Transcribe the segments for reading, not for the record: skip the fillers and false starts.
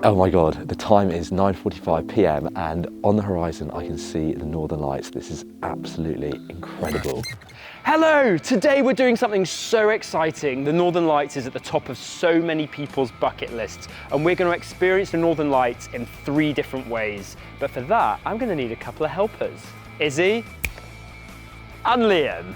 Oh my God, the time is 9:45 p.m. and on the horizon I can see the Northern Lights. This is absolutely incredible. Hello! Today we're doing something so exciting. The Northern Lights is at the top of so many people's bucket lists, and we're going to experience the Northern Lights in 3 different ways. But for that, I'm going to need a couple of helpers. Izzy and Liam.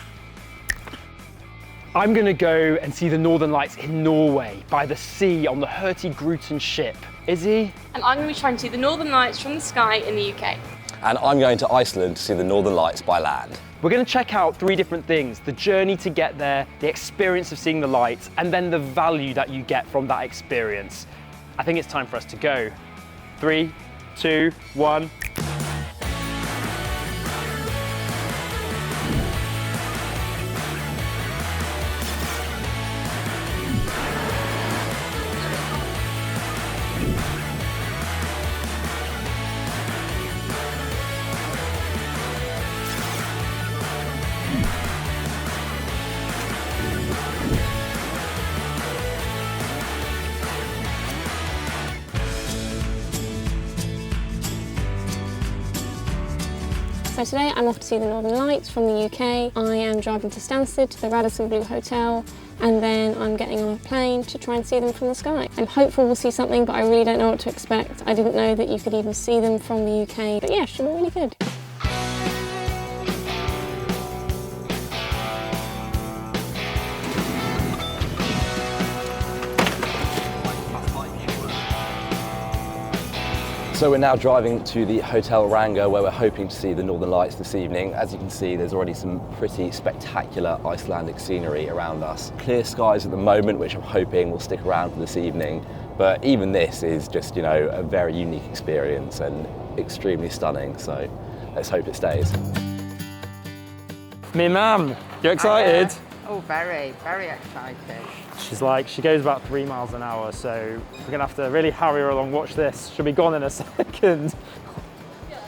I'm going to go and see the Northern Lights in Norway, by the sea, on the Hurtigruten ship. Izzy? And I'm going to be trying to see the Northern Lights from the sky in the UK. And I'm going to Iceland to see the Northern Lights by land. We're going to check out 3 different things: the journey to get there, the experience of seeing the lights, and then the value that you get from that experience. I think it's time for us to go. 3, 2, 1. So today I'm off to see the Northern Lights from the UK. I am driving to Stansted to the Radisson Blu Hotel, and then I'm getting on a plane to try and see them from the sky. I'm hopeful we'll see something, but I really don't know what to expect. I didn't know that you could even see them from the UK, but yeah, should be really good. So we're now driving to the Hotel Ranga, where we're hoping to see the Northern Lights this evening. As you can see, there's already some pretty spectacular Icelandic scenery around us. Clear skies at the moment, which I'm hoping will stick around for this evening. But even this is just, you know, a very unique experience and extremely stunning. So let's hope it stays. Me mum, you excited? Oh, very, very excited. She goes about 3 miles an hour, so we're gonna have to really hurry her along. Watch this, she'll be gone in a second.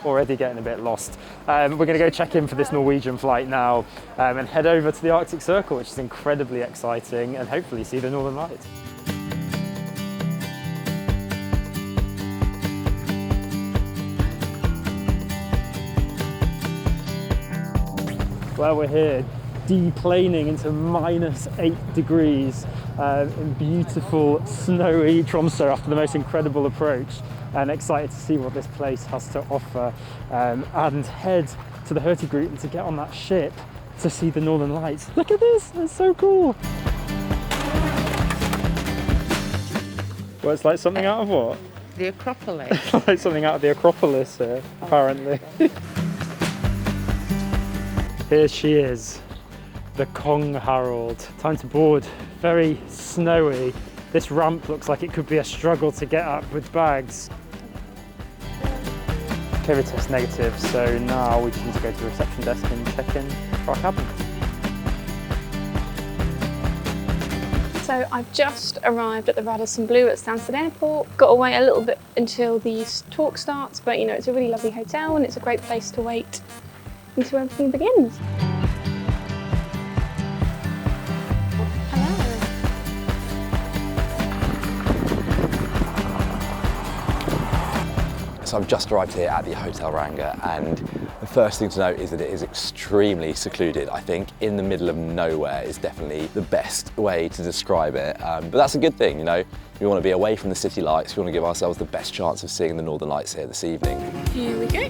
Already getting a bit lost. We're gonna go check in for this Norwegian flight now and head over to the Arctic Circle, which is incredibly exciting, and hopefully see the Northern Lights. Well, we're here, deplaning into -8 degrees in beautiful snowy Tromsø after the most incredible approach, and excited to see what this place has to offer and head to the Hurtigruten to get on that ship to see the Northern Lights. Look at this, it's so cool. Well, it's like something out of what? The Acropolis. Like something out of the Acropolis here, apparently. Here she is, the Kong Harald. Time to board. Very snowy. This ramp looks like it could be a struggle to get up with bags. COVID test negative, so now we just need to go to the reception desk and check in for our cabin. So I've just arrived at the Radisson Blu at Stansted Airport. Got to wait a little bit until the talk starts, but you know, it's a really lovely hotel and it's a great place to wait until everything begins. So I've just arrived here at the Hotel Ranga, and the first thing to note is that it is extremely secluded. I think in the middle of nowhere is definitely the best way to describe it. But that's a good thing, you know. We want to be away from the city lights. We want to give ourselves the best chance of seeing the Northern Lights here this evening. Here we go.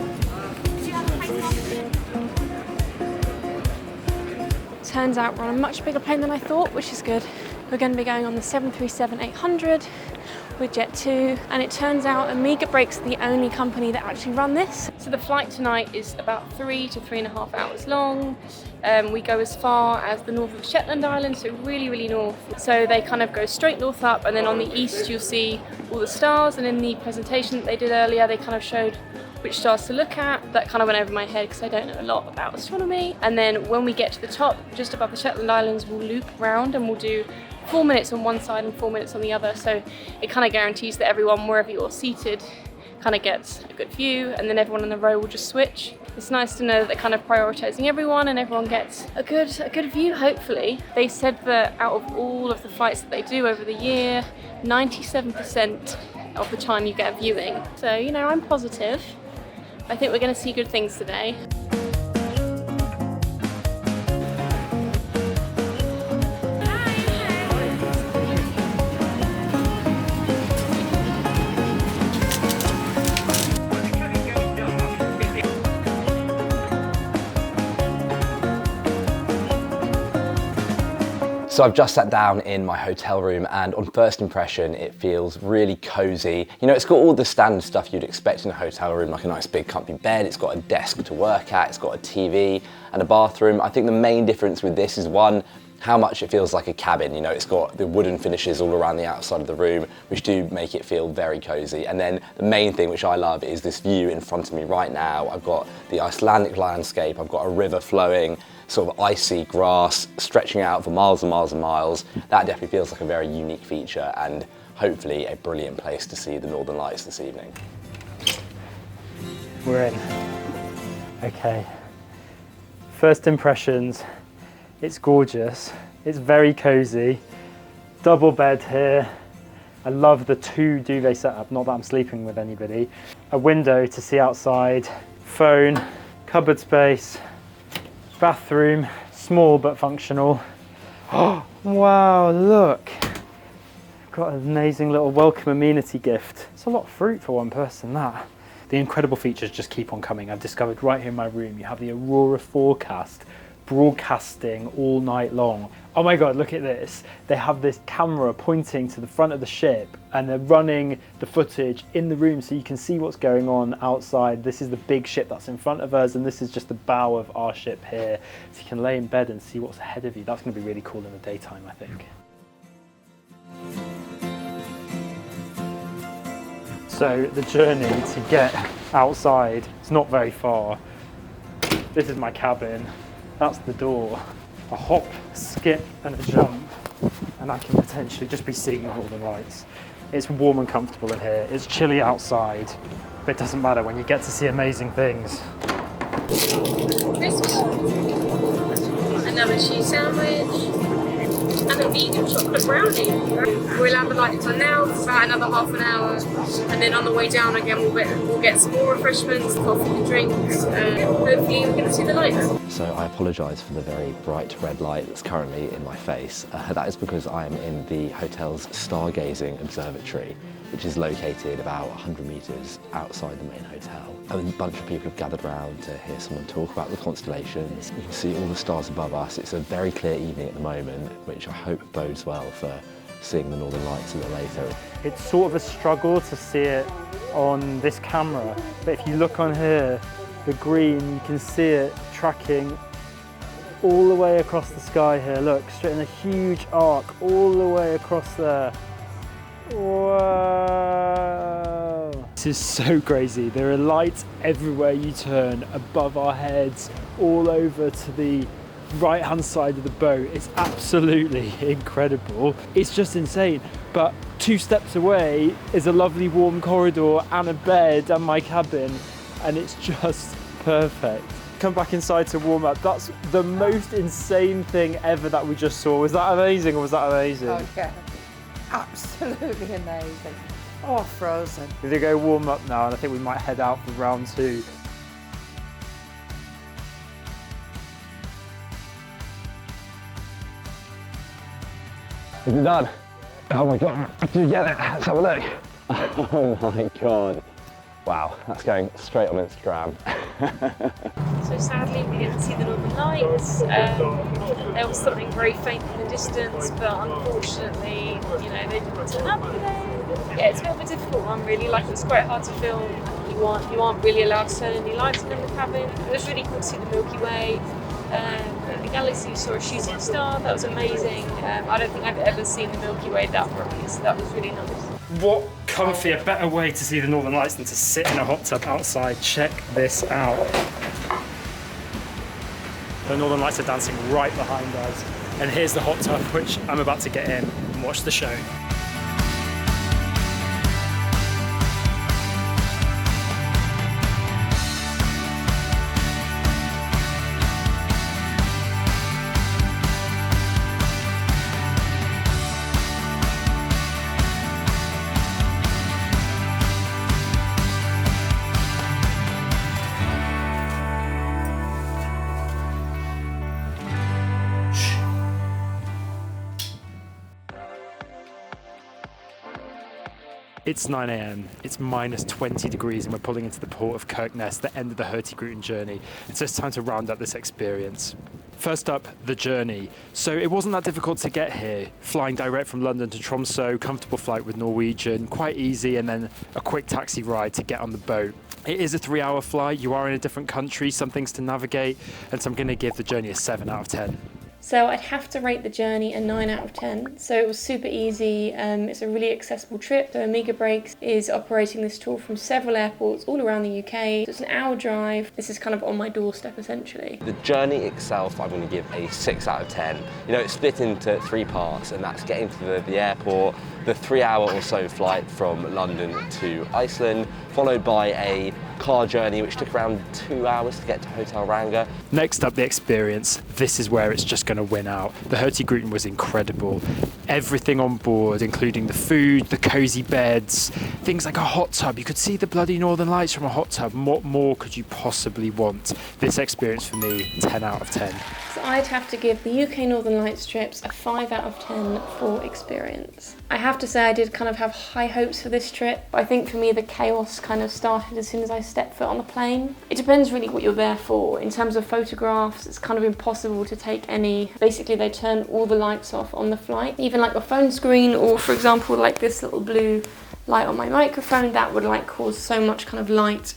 Turns out we're on a much bigger plane than I thought, which is good. We're going to be going on the 737-800 with Jet2, and it turns out Amiga Breaks are the only company that actually run this. So the flight tonight is about 3 to 3.5 hours long. We go as far as the north of Shetland Islands, so really, really north. So they kind of go straight north up, and then on the east you'll see all the stars, and in the presentation that they did earlier, they kind of showed which stars to look at. That kind of went over my head because I don't know a lot about astronomy. And then when we get to the top, just above the Shetland Islands, we'll loop round and we'll do 4 minutes on one side and 4 minutes on the other. So it kind of guarantees that everyone, wherever you're seated, kind of gets a good view, and then everyone in the row will just switch. It's nice to know that they're kind of prioritising everyone and everyone gets a good view, hopefully. They said that out of all of the flights that they do over the year, 97% of the time you get a viewing. So, you know, I'm positive. I think we're going to see good things today. So I've just sat down in my hotel room, and on first impression it feels really cozy. You know, it's got all the standard stuff you'd expect in a hotel room, like a nice big comfy bed, it's got a desk to work at, it's got a TV and a bathroom. I think the main difference with this is, one, how much it feels like a cabin. You know, it's got the wooden finishes all around the outside of the room, which do make it feel very cozy. And then the main thing, which I love, is this view in front of me right now. I've got the Icelandic landscape, I've got a river flowing, sort of icy grass stretching out for miles and miles and miles. That definitely feels like a very unique feature, and hopefully a brilliant place to see the Northern Lights this evening. We're in. Okay. First impressions, it's gorgeous. It's very cozy. Double bed here. I love the 2 duvet setup, not that I'm sleeping with anybody. A window to see outside, phone, cupboard space, bathroom, small but functional. Oh, wow, look. Got an amazing little welcome amenity gift. It's a lot of fruit for one person, that. The incredible features just keep on coming. I've discovered right here in my room, you have the Aurora forecast broadcasting all night long. Oh my God, look at this. They have this camera pointing to the front of the ship, and they're running the footage in the room so you can see what's going on outside. This is the big ship that's in front of us, and this is just the bow of our ship here. So you can lay in bed and see what's ahead of you. That's gonna be really cool in the daytime, I think. So the journey to get outside, it's not very far. This is my cabin. That's the door. A hop, skip and a jump, and I can potentially just be seeing all the lights. It's warm and comfortable in here. It's chilly outside, but it doesn't matter when you get to see amazing things. Another cheese sandwich and a vegan chocolate brownie. We'll have the lights on now for about another half an hour, and then on the way down again we'll get some more refreshments, coffee and drinks, and hopefully we can see the lights. So I apologise for the very bright red light that's currently in my face. That is because I am in the hotel's stargazing observatory, which is located about 100 metres outside the main hotel. A bunch of people have gathered around to hear someone talk about the constellations. You can see all the stars above us. It's a very clear evening at the moment, which I hope bodes well for seeing the Northern Lights a little later. It's sort of a struggle to see it on this camera, but if you look on here, the green, you can see it tracking all the way across the sky here. Look, straight in a huge arc all the way across there. Wow! This is so crazy. There are lights everywhere you turn, above our heads, all over to the right-hand side of the boat. It's absolutely incredible. It's just insane. But 2 steps away is a lovely warm corridor and a bed and my cabin, and it's just perfect. Come back inside to warm up. That's the most insane thing ever that we just saw. Was that amazing or was that amazing? Oh yeah, absolutely amazing. Oh, frozen. We're gonna go warm up now, and I think we might head out for round 2. Is it done? Oh my God, did you get it? Let's have a look. Oh my God. Wow, that's going straight on Instagram. So sadly we didn't see the Northern Lights. There was something very faint in the distance, but unfortunately, you know, they didn't turn up today. Yeah, it's a bit of a difficult one really, like it's quite hard to film. You aren't really allowed to turn any lights on in the cabin. It was really cool to see the Milky Way. The galaxy, you saw a shooting star, that was amazing. I don't think I've ever seen the Milky Way that properly, so that was really nice. What comfy, a better way to see the Northern Lights than to sit in a hot tub outside. Check this out. The Northern Lights are dancing right behind us. And here's the hot tub, which I'm about to get in and watch the show. It's 9 a.m, it's minus 20 degrees and we're pulling into the port of Kirkenes, the end of the Hurtigruten journey. And so it's time to round up this experience. First up, the journey. So it wasn't that difficult to get here. Flying direct from London to Tromsø, comfortable flight with Norwegian, quite easy, and then a quick taxi ride to get on the boat. It is a 3-hour flight, you are in a different country, some things to navigate, and so I'm going to give the journey a 7 out of 10. So I'd have to rate the journey a 9 out of 10. So it was super easy, it's a really accessible trip. So Amiga Breaks is operating this tour from several airports all around the UK. So it's an hour drive. This is kind of on my doorstep essentially. The journey itself, I'm going to give a 6 out of 10. You know, it's split into 3 parts, and that's getting to the airport, the 3-hour or so flight from London to Iceland, followed by a car journey which took around 2 hours to get to Hotel Ranga. Next up, the experience. This is where it's just going to win out. The Hurtigruten was incredible. Everything on board, including the food, the cosy beds, things like a hot tub. You could see the bloody Northern Lights from a hot tub. What more could you possibly want? This experience for me, 10 out of 10. So I'd have to give the UK Northern Lights trips a 5 out of 10 for experience. I have to say I did kind of have high hopes for this trip. I think for me the chaos kind of started as soon as I stepped foot on the plane. It depends really what you're there for. In terms of photographs, it's kind of impossible to take any. Basically they turn all the lights off on the flight. Even like a phone screen, or for example like this little blue light on my microphone, that would like cause so much kind of light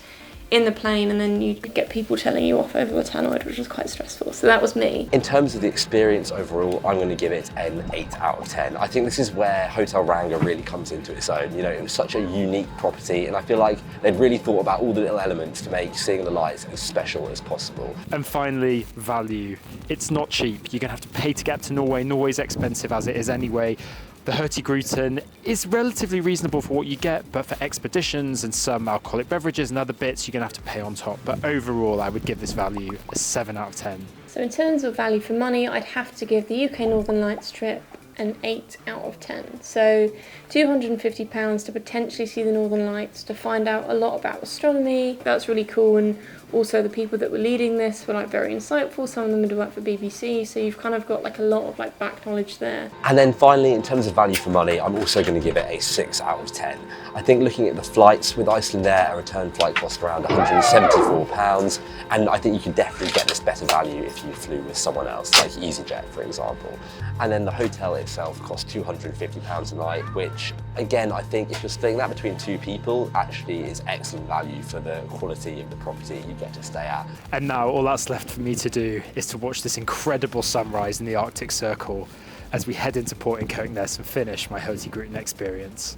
in the plane, and then you get people telling you off over the tannoy, which was quite stressful. So that was me. In terms of the experience overall, I'm going to give it an 8 out of 10. I think this is where Hotel Ranga really comes into its own. You know, it was such a unique property, and I feel like they'd really thought about all the little elements to make seeing the lights as special as possible. And finally, value. It's not cheap. You're going to have to pay to get up to Norway. Norway's expensive as it is anyway. The Hurtigruten is relatively reasonable for what you get, but for expeditions and some alcoholic beverages and other bits, you're going to have to pay on top. But overall, I would give this value a 7 out of 10. So in terms of value for money, I'd have to give the UK Northern Lights trip an 8 out of 10. So £250 to potentially see the Northern Lights, to find out a lot about astronomy. That's really cool, and also the people that were leading this were like very insightful. Some of them had worked for BBC, so you've kind of got like a lot of like back knowledge there. And then finally, in terms of value for money, I'm also going to give it a 6 out of 10. I think looking at the flights with Iceland Air, a return flight cost around £174, and I think you can definitely get this better value if you flew with someone else, like EasyJet for example. And then the hotel itself cost £250 a night, which again, I think if you're splitting that between 2 people, actually is excellent value for the quality of the property you get to stay at. And now all that's left for me to do is to watch this incredible sunrise in the Arctic Circle as we head into port in Kirkenes and finish my Hurtigruten experience.